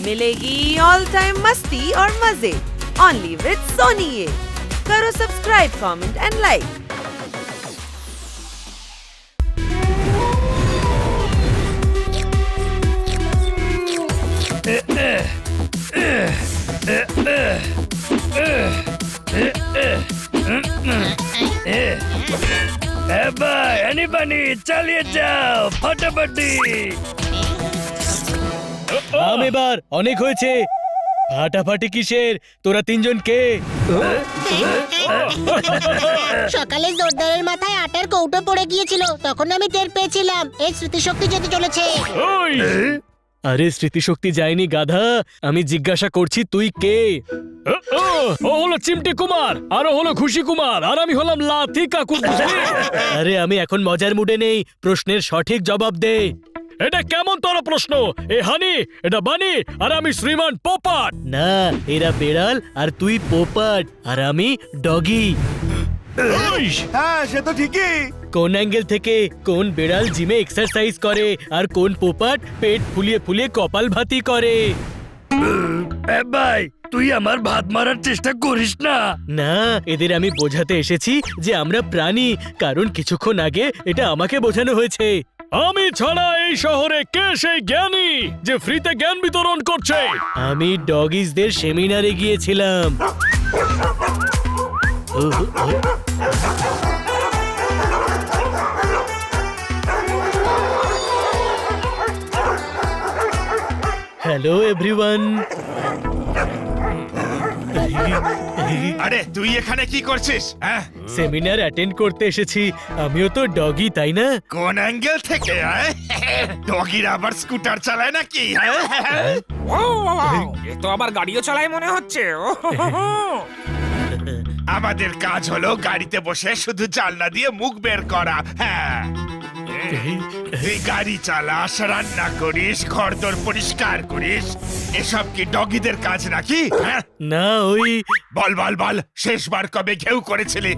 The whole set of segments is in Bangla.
मिलेगी ऑल टाइम मस्ती और मजे ओनली विद सोनी ये। करो सब्सक्राइब, कमेंट एंड लाइक। চালিয়ে যাও ফাটাফাটি। এবার অনেক হয়েছে। ফাটাফাটি কিসের? তোরা তিনজন কে? সকালে জোরদারের মাথায় আটার কৌটো পড়ে গিয়েছিল, তখন আমি টের পেয়েছিলাম এই স্মৃতিশক্তি যেতে চলেছে। আরে স্মৃতিশক্তি যায়নি গাধা, আমি জিজ্ঞাসা করছি তুই কে? ও হলো চিমটি কুমার, আর ও হলো খুশি কুমার, আর আমি হলাম লাথি কাকু। আরে আমি এখন মজার মুডে নেই, প্রশ্নের সঠিক জবাব দে। এটা কেমন তোর প্রশ্ন? এ হানি, এটা বানি, আর আমি শ্রীমান পোপাট। না, এরা বেড়াল আর তুই পোপাট, আর আমি ডগি। হ্যাঁ সে তো ঠিকই। কোন অ্যাঙ্গেল থেকে কোন বেড়াল জিমে এক্সারসাইজ করে আর কোন পোপাট পেট ফুলিয়ে ফুলিয়ে কপাল ভাতি করে? ভাই তুই আমার ভাত মারার চেষ্টা করিস না। না, এদের আমি বোঝাতে এসেছি যে আমরা প্রাণী, কারণ কিছুক্ষণ আগে এটা আমাকে বোঝানো হয়েছে। আমি ছাড়া এই শহরে কে সেই জ্ঞানী যে ফ্রিতে জ্ঞান বিতরণ করছে? আমি ডগিজদের সেমিনারে গিয়েছিলাম। Hello everyone. আরে তুই এখানে কি করছিস? সেমিনার অ্যাটেন্ড করতে এসেছি। আমিও তো ডগি, তাই না? কোন অ্যাঙ্গেল থেকে? ডগির আবার স্কুটার চালায় নাকি? এ তো আবার গাড়িও চালায় মনে হচ্ছে। আমাদের কাজ হলো গাড়িতে বসে শুধু জানলা দিয়ে মুখ বের করা। হ্যাঁ, তুই গাড়ি চালাস, রান্না করিস, ঘরদোর পরিষ্কার করিস, এসব কি ডগিদের কাজ নাকি? না, ওই বল বল বল, শেষবার কবে ঘেউ করেছিলি?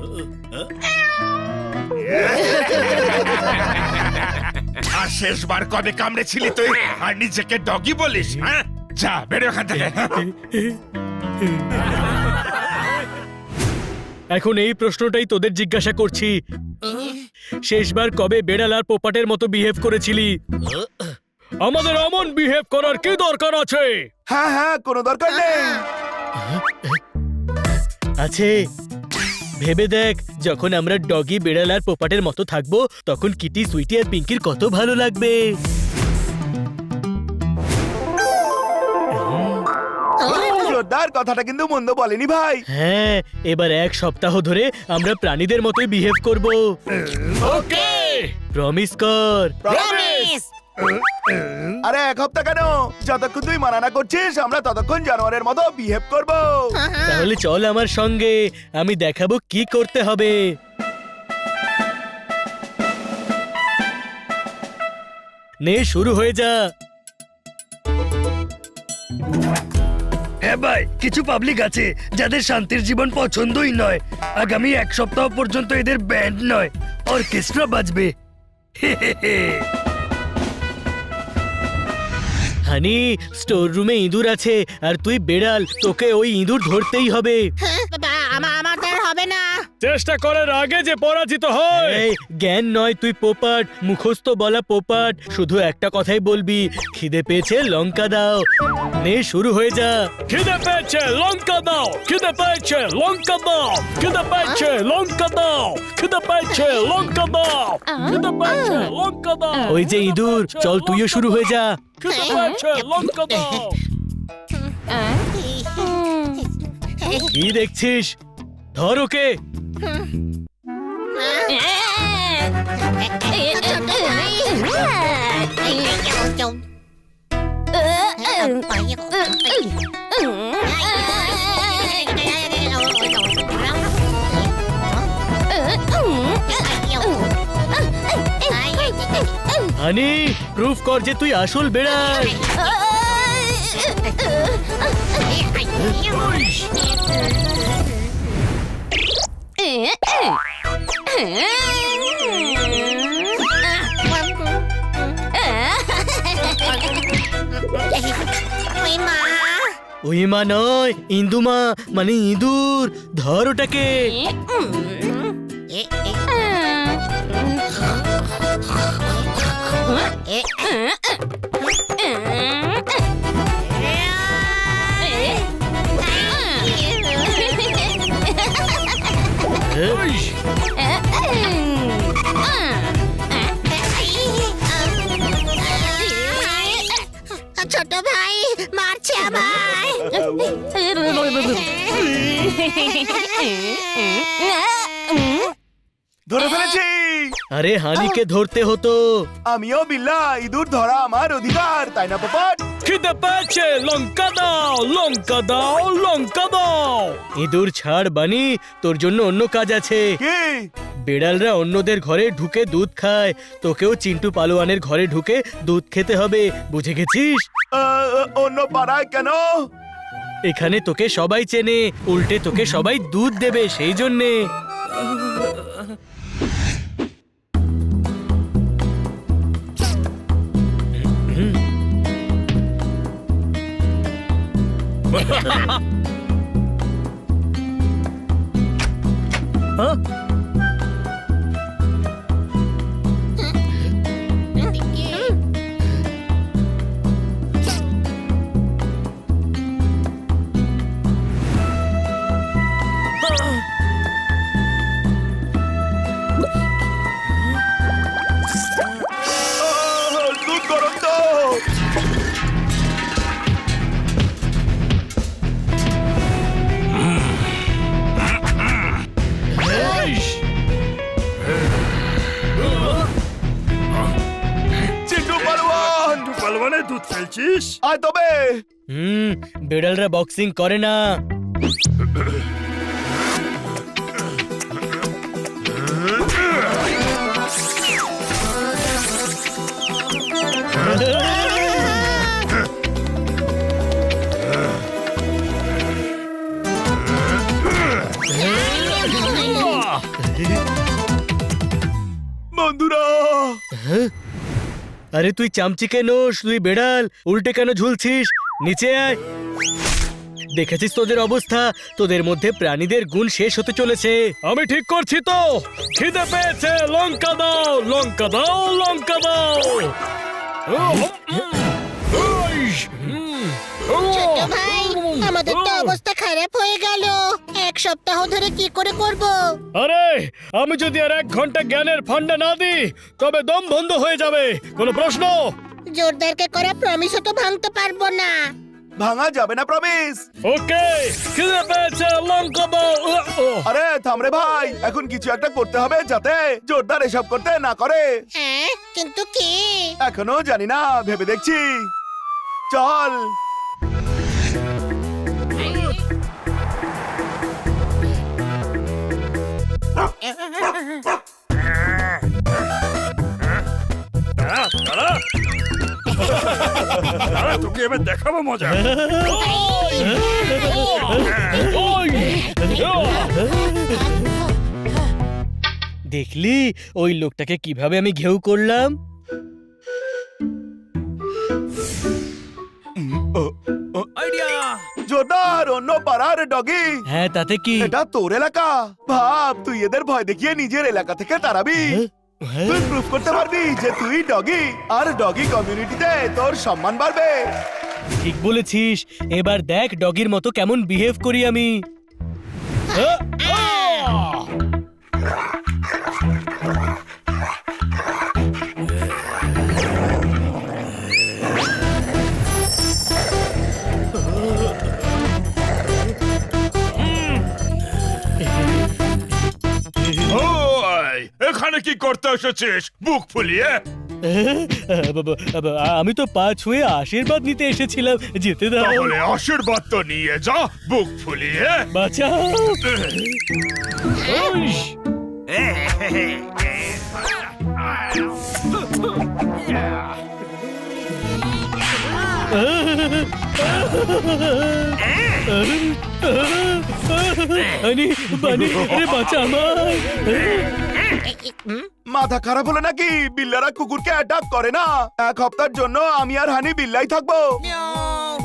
আর শেষবার কবে কামড়েছিলি তুই আর নিজেকে ডগি বলিস? হ্যাঁ, যা বেরো এখান থেকে। এখন এই প্রশ্নটাই তোদের জিজ্ঞাসা করছি, শেষবার কবে বেড়াল আর পোপাটের মতো বিহেভ করেছিলি? আমাদের অমন বিহেভ করার কি দরকার আছে? হ্যাঁ হ্যাঁ, কোনো দরকার নেই। আছে। ভেবে দেখ, যখন আমরা ডগি বেড়াল আর পোপাটের মতো থাকবো তখন কিটি, সুইটি আর পিঙ্কির কত ভালো লাগবে। জোরদার, কথাটা কিন্তু মন্দ বলেনি ভাই। হ্যাঁ, এবার এক সপ্তাহ ধরে আমরা প্রাণীদের মতোই বিহেভ করব। ওকে, প্রমিস কর। প্রমিস। আরে এক হপ্তাহ কেন? যতক্ষণ তুই মানা না করছিস আমরা ততক্ষণ জানোয়ারের মতো বিহেভ করব। তাহলে চল আমার সঙ্গে, আমি দেখাবো কি করতে হবে। নে, শুরু হয়ে যা। হ্যাঁ ভাই, কিছু পাবলিক আছে যাদের শান্তির জীবন পছন্দই নয়। আগামী এক সপ্তাহ পর্যন্ত এদের ব্যান্ড নয়, অর্কেস্ট্রা বাজবে। হানি, স্টোর রুমে ইঁদুর আছে আর তুই বেড়াল, তোকে ওই ইঁদুর ধরতেই হবে। আমাদের হবে না। চেষ্টা করার আগে যে পরাজিত হয়। জ্ঞান নয়, তুই পোপাট, মুখস্থ বলা পোপাট, শুধু একটা কথাই বলবি, খিদে পেয়েছে লঙ্কা দাও। নে, শুরু হয়ে যা। খিদে পেয়েছে লঙ্কা দাও, খিদে পেয়েছে লঙ্কা দাও, খিদে পেয়েছে লঙ্কা দাও, খিদে পেয়েছে লঙ্কা দাও, খিদে পেয়েছে লঙ্কা দাও। ওই যে ইঁদুর, চল তুইও শুরু হয়ে যা। খিদে পেয়েছে লঙ্কা দাও। কি দেখছিস? ধর ওকে। হানি, প্রুফ কর যে তুই আসল বেড়াল। মা ওই মা নয়, ইন্দুমা মানে ইঁদুর। ধর ওটাকে। এ, এ, এ, ছোট ভাই মারছে আমায়। ধরে ফেলেছি। আরে হানিকে ধরতে হতো। আমিও বিল্লা, ইঁদুর ধরা আমার অধিকার, তাই না পোপট? খিদে পেয়েছে, লঙ্কা দাও, লঙ্কা দাও, লঙ্কা দাও। ইঁদুর ছাড় বানি, তোর জন্য অন্য কাজ আছে। কি? বেড়ালরা অন্যদের ঘরে ঢুকে দুধ খায়, তোকেও চিন্টু পালোয়ানের ঘরে ঢুকে দুধ খেতে হবে, বুঝে গেছিস? অন্য পাড়ায় কেন? এখানে তোকে সবাই চেনে, উল্টে তোকে সবাই দুধ দেবে, সেই জন্যে। দুধ গরম তো। চিন্টু পালোয়ান, পালোয়ানে দুধ ফেলছিস? আয় তবে। বেড়ালরা বক্সিং করে না। বন্ধুরা, আরে তুই চামচিকে নোস, তুই বেড়াল, উল্টে কেন ঝুলছিস? নিচে আয়। দেখেছিস তোদের অবস্থা? তোদের মধ্যে প্রাণীদের গুণ শেষ হতে চলেছে। আমি ঠিক করছি তো? খিদে পেয়েছে, লঙ্কা দাও, লঙ্কা দাও, লঙ্কা দাও। ছোট ভাই, আমাদের তো অবস্থা খারাপ হয়ে গেল। এক সপ্তাহ ধরে কি করে করব? আরে আমি যদি আর 1 ঘন্টা জ্ঞানের ফান্ডা না দিই তবে দম বন্ধ হয়ে যাবে। কোনো প্রশ্ন? জোরদারকে করা প্রমিসও তো ভাঙতে পারবো না। ভাঙা যাবে না প্রমিস। ওকে, খিদে পেয়েছে, লঙ্কা দাও। আরে থাম রে ভাই, এখন কিছু একটা করতে হবে যাতে জোরদার এসব করতে না করে। হ্যাঁ, কিন্তু কি? এখনো জানি না, ভেবে দেখছি। চল। তোকে এবার দেখাবো মজা। দেখলি ওই লোকটাকে কিভাবে আমি ঘেউ করলাম? জোরদার, অন্য পাড়ার ডগি। হ্যাঁ, তাতে কি? এটা তোর এলাকা। ভাব, তুই এদের ভয় দেখিয়ে নিজের এলাকা থেকে তাড়াবি। তুই প্রুফ করতে পারবি যে তুই ডগি, আর ডগি কমিউনিটিতে তোর সম্মান বাড়বে। ঠিক বলেছিস। এবার দেখ ডগির মতো কেমন বিহেভ করি আমি। ওই, এখানে কি করতে এসেছিস বুক ফুলিয়ে? আমি তো পা ছুঁয়ে আশীর্বাদ নিতে এসেছিলাম, যেতে দাও। তাহলে আশীর্বাদ তো নিয়ে যা বুক ফুলিয়ে। বাঁচাও। বাঁচা আমায়। মাথা খারাপ হলো নাকি? বিল্লারা কুকুরকে অ্যাটাক করে না। 1 হপ্তার জন্য আমি আর হানি বিল্লাই থাকবো।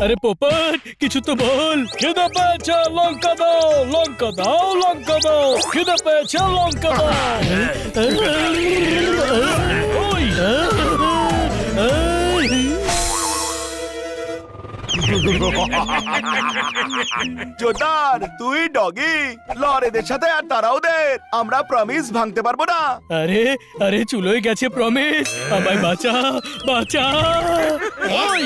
আরে পোপট কিছু তো বল। খিদে পেয়েছে, লঙ্কা দাও, লঙ্কা দাও, লঙ্কা দাও। খিদে পেয়েছে, লঙ্কা দাও। ওই জোরদার তুই ডগি লরেদের সাথে আর তারাও দে, আমরা প্রমিস ভাঙতে পারবো না। আরে আরে চুলোয় গেছে প্রমিস, আমায় বাঁচা বাঁচা। ওই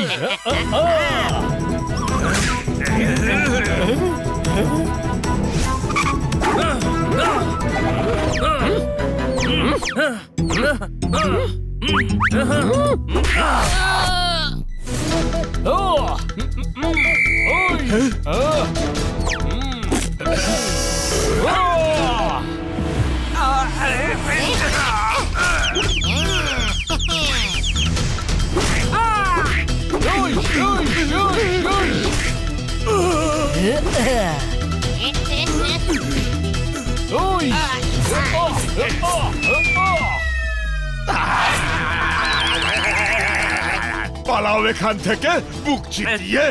পালাও এখান থেকে বুক চিতিয়ে।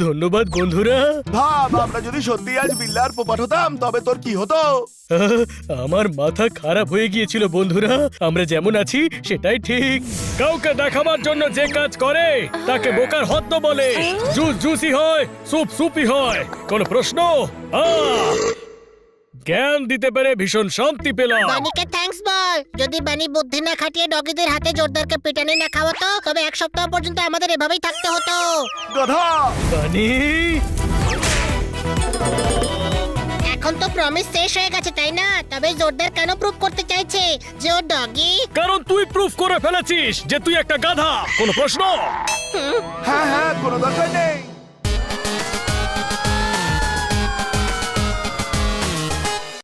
ধন্যবাদ বন্ধুরা। ভাব আমরা যদি সত্যি আজ বিল্লার পোপাট হতাম তবে তোর কি হতো? আমার মাথা খারাপ হয়ে গিয়েছিল বন্ধুরা। আমরা যেমন আছি সেটাই ঠিক। কাউকে দেখাবার জন্য যে কাজ করে তাকে বোকার হদ্দ বলে। জুস জুসি হয়, সুপ সুপি হয়। কোনো প্রশ্ন? জ্ঞান দিতে পেরে ভীষণ শান্তি পেলাম। বানিকে থ্যাঙ্কস বল। যদি বানি বুদ্ধি না খাটিয়ে ডগিদের হাতে জোরদারকে পিটানি না খাওয়াতো তবে এক সপ্তাহ পর্যন্ত আমাদের এভাবেই থাকতে হতো। গাধা বানি এখন তো প্রমিস শেষ হয়ে গেছে তাই না? তবে জোরদার কেন প্রুভ করতে চাইছে যে ও ডগি? কারণ তুই প্রুফ করে ফেলেছিস যে তুই একটা গাধা। কোনো প্রশ্ন? হ্যাঁ হ্যাঁ কোনো দরকার নেই।